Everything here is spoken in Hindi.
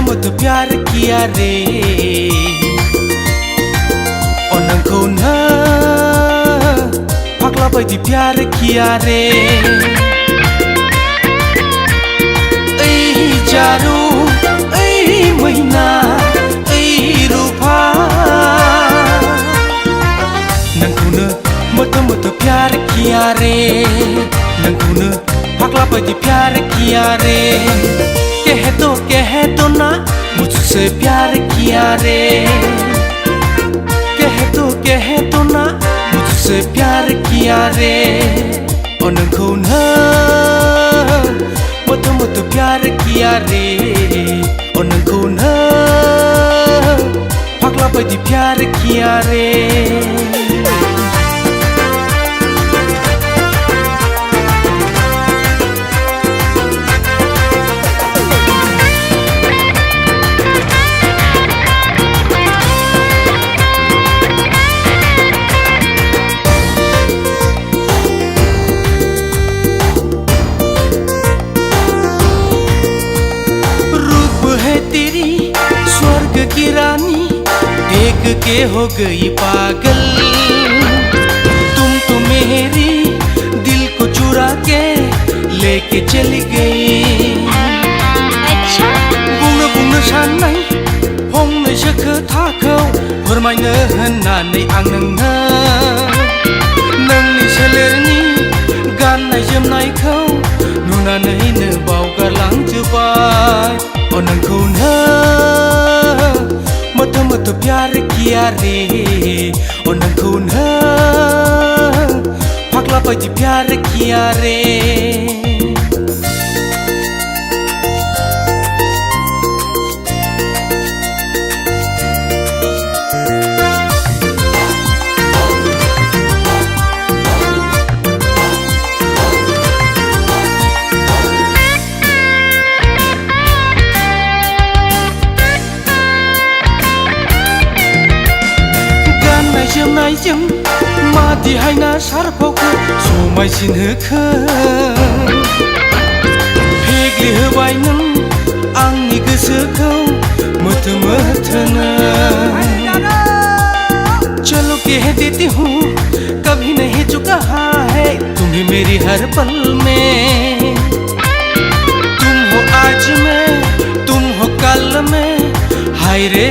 मत प्यार किया रे नोंखौ नो फाग्ला बायदि प्यार किया रे ओइ जारु ओइ मैना ओइ रूपा नोंखौनो मत प्यार किया रे नोंखौनो फाग्ला बायदि प्यार किया रे कह दो ना मुझसे प्यार किया रे कह दो ना मुझसे प्यार किया रे नोंखौ नो मत प्यार किया रे नोंखौ नो फाग्ला बायदि प्यार किया रे की रानी देख के हो गई पागल तुम तो मेरी दिल को चुरा के लेके चली गई अच्छा बुंनो साननाय फंनैसो खोथाखौ फोरमायनो होननानै आं नोंनि सोलेरनि गाननाय जोमनायखौ नुनानैनो बावगारलांजोबबाय नोंखौ नो मत प्यार किया रे नोंखौ नो फाग्ला बायदि प्यार किया रे जोमनायजों मादिहायना सारफावखौ समायसिन होखो फेग्लिहोबाय नों आंनि गोसोखौ मोथोनो चलो कह देती हूँ कभी नहीं चुका है तुम्हें मेरी हर पल में तुम हो आज में तुम हो कल में हाय रे